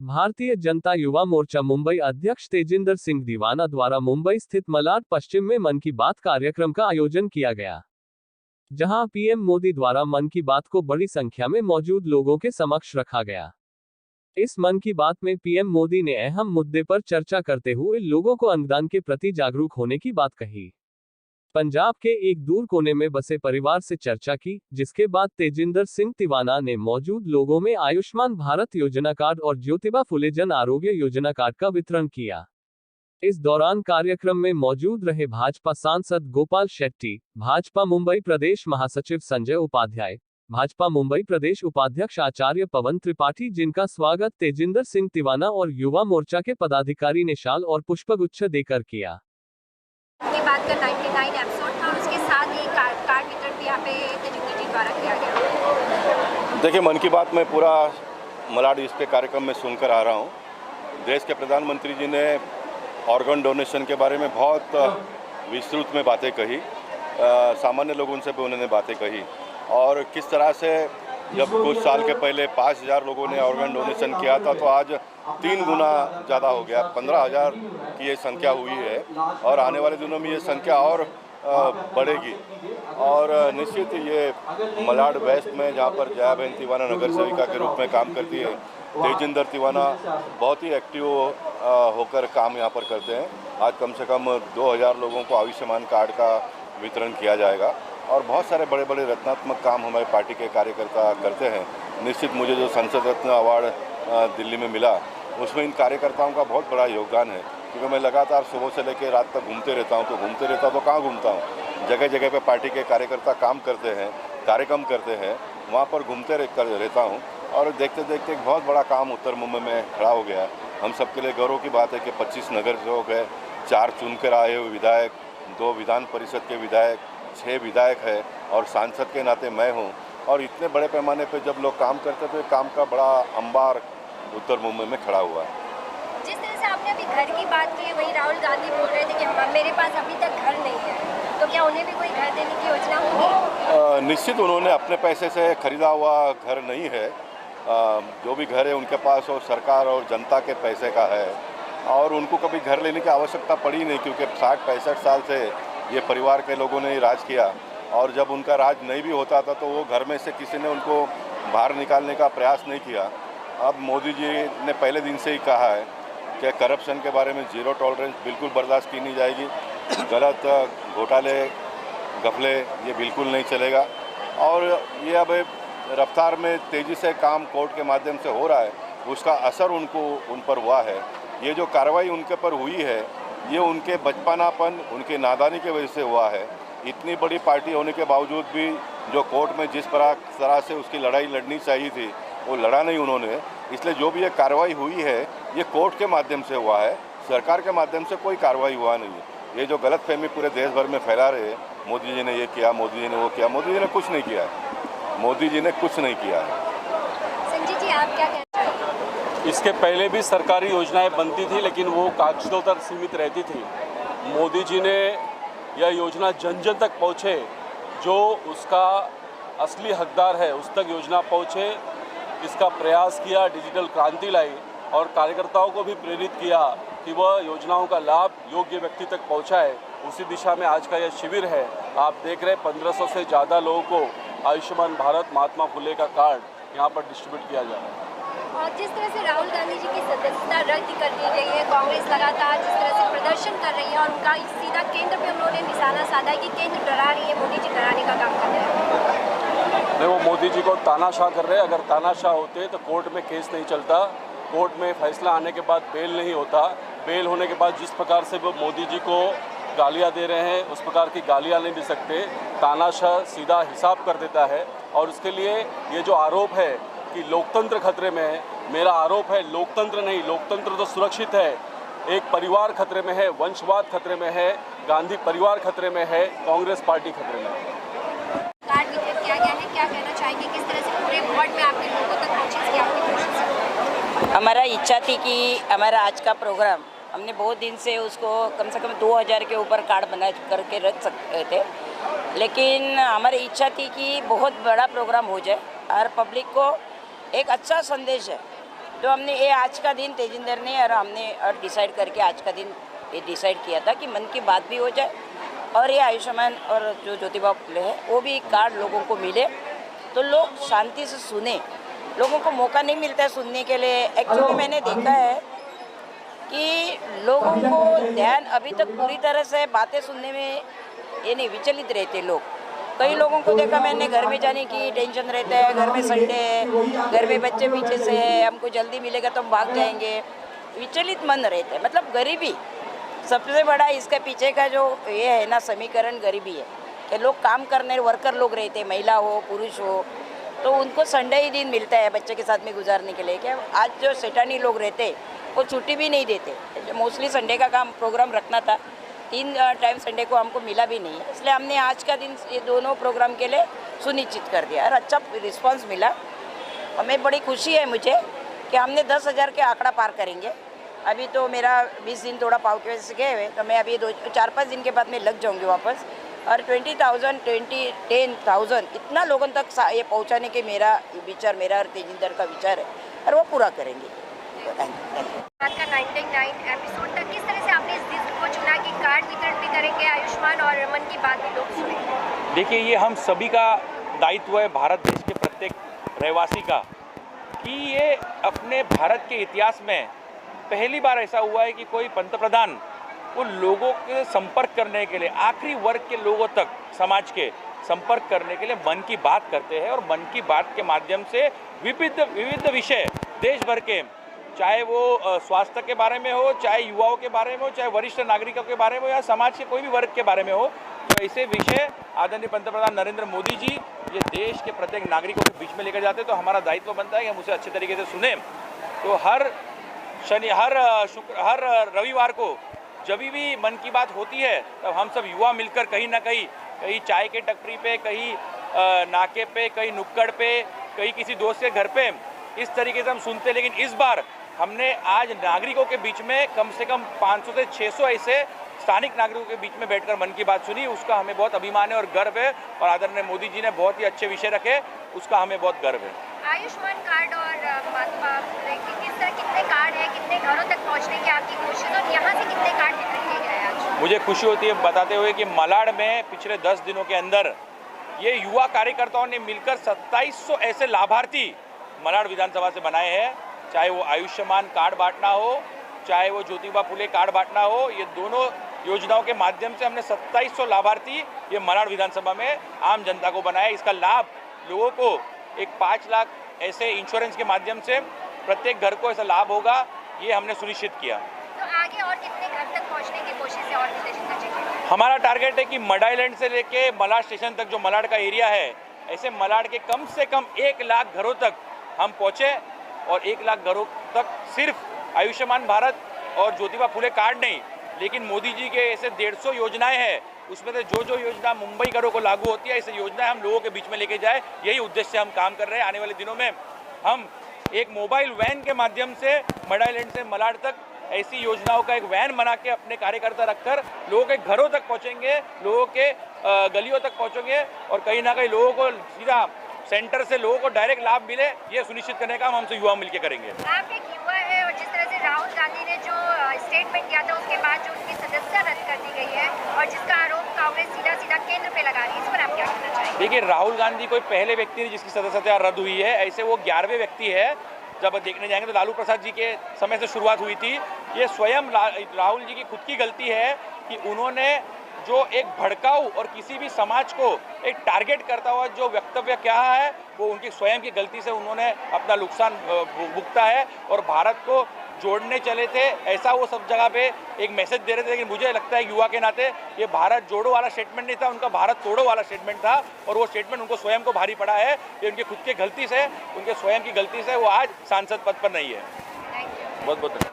भारतीय जनता युवा मोर्चा मुंबई अध्यक्ष तेजिंदर सिंह दीवाना द्वारा मुंबई स्थित मलाड पश्चिम में मन की बात कार्यक्रम का आयोजन किया गया, जहां पीएम मोदी द्वारा मन की बात को बड़ी संख्या में मौजूद लोगों के समक्ष रखा गया। इस मन की बात में पीएम मोदी ने अहम मुद्दे पर चर्चा करते हुए लोगों को अंगदान के प्रति जागरूक होने की बात कही। पंजाब के एक दूर कोने में बसे परिवार से चर्चा की, जिसके बाद तेजिंदर सिंह दीवाना ने मौजूद लोगों में आयुष्मान भारत योजना कार्ड और ज्योतिबा फुले जन आरोग्य योजना कार्ड का वितरण किया। इस दौरान कार्यक्रम में मौजूद रहे भाजपा सांसद गोपाल शेट्टी, भाजपा मुंबई प्रदेश महासचिव संजय उपाध्याय, भाजपा मुंबई प्रदेश उपाध्यक्ष आचार्य पवन त्रिपाठी, जिनका स्वागत तेजिंदर सिंह दीवाना और युवा मोर्चा के पदाधिकारी ने शाल और पुष्पगुच्छ देकर किया। ये बात का 99 एपिसोड था और उसके साथ ही कार्ड वितरण भी यहाँ पे तेजिंदर जी द्वारा किया गया। देखिए, मन की बात में पूरा मलाड ईस्ट के कार्यक्रम में सुनकर आ रहा हूँ। देश के प्रधानमंत्री जी ने ऑर्गन डोनेशन के बारे में बहुत विस्तृत में बातें कही, सामान्य लोगों से भी उन्होंने बातें कही, और किस तरह से जब कुछ साल के पहले 5,000 लोगों ने ऑर्गन डोनेशन किया था तो आज 3 गुना ज़्यादा हो गया, 15,000 की ये संख्या हुई है और आने वाले दिनों में ये संख्या और बढ़ेगी। और निश्चित ये मलाड वेस्ट में, जहाँ पर जया बहन तिवाना नगर सेविका के रूप में काम करती है, तेजिंदर तिवाना बहुत ही एक्टिव होकर काम यहाँ पर करते हैं। आज कम से कम 2,000 लोगों को आयुष्मान कार्ड का वितरण किया जाएगा और बहुत सारे बड़े बड़े रचनात्मक काम हमारे पार्टी के कार्यकर्ता करते हैं। निश्चित मुझे जो संसद रत्न अवार्ड दिल्ली में मिला, उसमें इन कार्यकर्ताओं का बहुत बड़ा योगदान है, क्योंकि मैं लगातार सुबह से लेकर रात तक घूमते रहता हूं। तो कहाँ घूमता हूं, जगह जगह पे पार्टी के कार्यकर्ता काम करते हैं, कार्यक्रम करते हैं, वहाँ पर घूमते रहता हूँ और देखते देखते एक बहुत बड़ा काम उत्तर मुंबई में खड़ा हो गया। हम सबके लिए गौरव की बात है कि 25 नगर सेवक है, 4 चुनकर आए हुए विधायक, 2 विधान परिषद के विधायक, 6 विधायक है और सांसद के नाते मैं हूँ। और इतने बड़े पैमाने पे जब लोग काम करते तो काम का बड़ा अंबार उत्तर मुंबई में खड़ा हुआ है। जिस तरह से आपने अभी घर की बात की है, वही राहुल गांधी बोल रहे थे कि मेरे पास अभी तक घर नहीं है, तो क्या उन्हें भी कोई घर देने की योजना होगी? निश्चित उन्होंने अपने पैसे से खरीदा हुआ घर नहीं है। जो भी घर है उनके पास वो सरकार और जनता के पैसे का है और उनको कभी घर लेने की आवश्यकता पड़ी नहीं, क्योंकि 60-65 साल से ये परिवार के लोगों ने ही राज किया और जब उनका राज नहीं भी होता था तो वो घर में से किसी ने उनको बाहर निकालने का प्रयास नहीं किया। अब मोदी जी ने पहले दिन से ही कहा है कि करप्शन के बारे में ज़ीरो टॉलरेंस बिल्कुल बर्दाश्त की नहीं जाएगी, गलत घोटाले घपले ये बिल्कुल नहीं चलेगा। और ये अब रफ्तार में तेज़ी से काम कोर्ट के माध्यम से हो रहा है, उसका असर उन पर हुआ है। ये जो कार्रवाई उनके पर हुई है, ये उनके बचपनापन, उनके नादानी की वजह से हुआ है। इतनी बड़ी पार्टी होने के बावजूद भी जो कोर्ट में जिस तरह से उसकी लड़ाई लड़नी चाहिए थी, वो लड़ा नहीं उन्होंने। इसलिए जो भी ये कार्रवाई हुई है, ये कोर्ट के माध्यम से हुआ है, सरकार के माध्यम से कोई कार्रवाई हुआ नहीं है। ये जो गलतफहमी पूरे देश भर में फैला रहे हैं, मोदी जी ने ये किया, मोदी जी ने वो किया, मोदी जी ने कुछ नहीं किया है, मोदी जी ने कुछ नहीं किया है। संजय जी, आप क्या कहना चाहेंगे? इसके पहले भी सरकारी योजनाएं बनती थी, लेकिन वो कागजों तक सीमित रहती थी। मोदी जी ने यह योजना जन जन तक पहुँचे, जो उसका असली हकदार है उस तक योजना पहुँचे, इसका प्रयास किया, डिजिटल क्रांति लाई और कार्यकर्ताओं को भी प्रेरित किया कि वह योजनाओं का लाभ योग्य व्यक्ति तक पहुँचाए। उसी दिशा में आज का यह शिविर है। आप देख रहे 1500 से ज़्यादा लोगों को आयुष्मान भारत महात्मा फुले का कार्ड यहाँ पर डिस्ट्रीब्यूट किया जा रहा है। और जिस तरह से राहुल गांधी जी की सदस्यता रद्द कर दी गई है, कांग्रेस लगातार जिस तरह से प्रदर्शन कर रही है और उनका सीधा केंद्र पे उन्होंने निशाना साधा है कि केंद्र डरा रही है, मोदी जी डराने का काम कर रहे हैं। नहीं, वो मोदी जी को तानाशाह कर रहे हैं। अगर तानाशाह होते तो कोर्ट में केस नहीं चलता, कोर्ट में फैसला आने के बाद बेल नहीं होता। बेल होने के बाद जिस प्रकार से वो मोदी जी को गालियाँ दे रहे हैं, उस प्रकार की गालियाँ नहीं दे सकते। तानाशाह सीधा हिसाब कर देता है और उसके लिए ये जो आरोप है कि लोकतंत्र खतरे में है, मेरा आरोप है लोकतंत्र नहीं, लोकतंत्र तो सुरक्षित है, एक परिवार खतरे में है, वंशवाद खतरे में है, गांधी परिवार खतरे में है, कांग्रेस पार्टी खतरे में है। कार्ड वितरित किया गया है, क्या कहना चाहेंगे? किस तरह से पूरे वार्ड में आपने लोगों तक पहुँची इसकी आपकी कोशिश? हमारा इच्छा थी कि हमारा आज का प्रोग्राम, हमने बहुत दिन से उसको कम से कम 2000 के ऊपर कार्ड बना करके रख सकते थे, लेकिन हमारी इच्छा थी कि बहुत बड़ा प्रोग्राम हो जाए और पब्लिक को एक अच्छा संदेश है तो हमने ये आज का दिन तेजिंदर ने और हमने और डिसाइड करके आज का दिन ये डिसाइड किया था कि मन की बात भी हो जाए और ये आयुष्मान और जो ज्योतिबा फुले है वो भी कार्ड लोगों को मिले तो लोग शांति से सुने। लोगों को मौका नहीं मिलता है सुनने के लिए। एक्चुअली मैंने देखा है कि लोगों को ध्यान अभी तक पूरी तरह से बातें सुनने में ये नहीं, विचलित रहते लोग। कई लोगों को देखा मैंने घर में जाने की टेंशन रहता है, घर में संडे है, घर में बच्चे पीछे से है, हमको जल्दी मिलेगा तो हम भाग जाएंगे, विचलित मन रहते हैं। मतलब गरीबी सबसे बड़ा इसके पीछे का जो ये है ना समीकरण गरीबी है कि लोग काम करने वर्कर लोग रहते हैं, महिला हो पुरुष हो, तो उनको संडे ही दिन मिलता है बच्चे के साथ में गुजारने के लिए। क्या आज जो सेठानी लोग रहते वो छुट्टी भी नहीं देते। मोस्टली संडे का काम प्रोग्राम रखना था, 3 टाइम संडे को हमको मिला भी नहीं, इसलिए हमने आज का दिन ये दोनों प्रोग्राम के लिए सुनिश्चित कर दिया और अच्छा रिस्पांस मिला। हमें बड़ी खुशी है मुझे कि हमने 10,000 के आंकड़ा पार करेंगे। अभी तो मेरा 20 दिन थोड़ा पाव की वजह से गए हुए, तो मैं अभी 4-5 दिन के बाद मैं लग जाऊंगी वापस और 10,000 इतना लोगों तक ये पहुंचाने के मेरा विचार, मेरा और तेजिंदर का विचार है और वो पूरा करेंगे। बात का 99 एपिसोड तक किस तरह से आपने इस दिन को चुना कि कार्ड वितरण भी करेंगे आयुष्मान और मन की बात भी लोग सुनेंगे? देखिए, ये हम सभी का दायित्व है, भारत देश के प्रत्येक रहवासी का, कि ये अपने भारत के इतिहास में पहली बार ऐसा हुआ है कि कोई पंतप्रधान उन लोगों के संपर्क करने के लिए, आखिरी वर्ग के लोगों तक समाज के संपर्क करने के लिए मन की बात करते हैं और मन की बात के माध्यम से विविध विषय देश भर के, चाहे वो स्वास्थ्य के बारे में हो, चाहे युवाओं के बारे में हो, चाहे वरिष्ठ नागरिकों के बारे में हो या समाज के कोई भी वर्ग के बारे में हो, तो ऐसे विषय आदरणीय पंतप्रधान नरेंद्र मोदी जी ये देश के प्रत्येक नागरिकों के बीच में लेकर जाते हैं। तो हमारा दायित्व बनता है कि हम उसे अच्छे तरीके से सुने। तो हर रविवार को जब भी मन की बात होती है तब हम सब युवा मिलकर कहीं ना कहीं चाय के टपरी पे, कहीं नाके पे, कहीं नुक्कड़ पे, कहीं किसी दोस्त के घर पे, इस तरीके से हम सुनते हैं। लेकिन इस बार हमने आज नागरिकों के बीच में कम से कम 500 से 600 ऐसे स्थानिक नागरिकों के बीच में बैठकर मन की बात सुनी। उसका हमें बहुत अभिमान है और गर्व है और आदरणीय मोदी जी ने बहुत ही अच्छे विषय रखे, उसका हमें बहुत गर्व है। आयुष्मान कार्ड और किस तरह कितने कार्ड है, कितने घरों तक पहुंचने की आपकी कोशिश और यहाँ से कितने कार्ड वितरण किए गए आज? मुझे खुशी होती है बताते हुए कि मलाड में पिछले 10 दिनों के अंदर ये युवा कार्यकर्ताओं ने मिलकर 2700 ऐसे लाभार्थी मलाड विधानसभा से बनाए हैं। चाहे वो आयुष्मान कार्ड बांटना हो, चाहे वो ज्योतिबा फुले कार्ड बांटना हो, ये दोनों योजनाओं के माध्यम से हमने 2700 लाभार्थी ये मलाड विधानसभा में आम जनता को बनाया। इसका लाभ लोगों को एक 5 लाख ऐसे इंश्योरेंस के माध्यम से प्रत्येक घर को ऐसा लाभ होगा, ये हमने सुनिश्चित किया। तो आगे और कितने घर तक पहुंचने की कोशिश है और निर्देशित करेंगे? हमारा टारगेट है कि मडाईलैंड से लेके मलाड स्टेशन तक जो मलाड का एरिया है, ऐसे मलाड के कम से कम 1 लाख घरों तक हम पहुँचे और 1 लाख घरों तक सिर्फ आयुष्मान भारत और ज्योतिबा फुले कार्ड नहीं, लेकिन मोदी जी के ऐसे 150 योजनाएं हैं, उसमें से जो योजना मुंबई घरों को लागू होती है, ऐसे योजनाएं हम लोगों के बीच में लेके जाए, यही उद्देश्य से हम काम कर रहे हैं। आने वाले दिनों में हम एक मोबाइल वैन के माध्यम से मडाईलैंड से मलाड तक ऐसी योजनाओं का एक वैन बना के अपने कार्यकर्ता रखकर लोगों के घरों तक पहुँचेंगे, लोगों के गलियों तक पहुँचेंगे और कहीं ना कहीं लोगों को सीधा सेंटर से लोगों को डायरेक्ट लाभ मिले, ये सुनिश्चित करने का हम युवा मिलकर करेंगे। आप एक युवा है और जिस तरह से राहुल गांधी ने जो स्टेटमेंट दिया था उसके बाद जो उनकी सदस्यता रद्द कर दी गई है और जिसका आरोप कांग्रेस सीधा केंद्र पे लगा रही है, इस पर आप क्या कहना चाहेंगे? देखिए, राहुल गांधी कोई पहले व्यक्ति नहीं जिसकी सदस्यता रद्द हुई है, ऐसे वो 11वें व्यक्ति है। जब देखने जाएंगे तो लालू प्रसाद जी के समय से शुरुआत हुई थी। ये स्वयं राहुल जी की खुद की गलती है कि उन्होंने जो एक भड़काऊ और किसी भी समाज को एक टारगेट करता हुआ जो वक्तव्य क्या है, वो उनकी स्वयं की गलती से उन्होंने अपना नुकसान भुगता है और भारत को जोड़ने चले थे, ऐसा वो सब जगह पे एक मैसेज दे रहे थे। लेकिन मुझे लगता है युवा के नाते ये भारत जोड़ो वाला स्टेटमेंट नहीं था, उनका भारत तोड़ो वाला स्टेटमेंट था और वो स्टेटमेंट उनको स्वयं को भारी पड़ा है। ये उनकी खुद की गलती से, उनके स्वयं की गलती से वो आज सांसद पद पर नहीं है। बहुत बहुत धन्यवाद।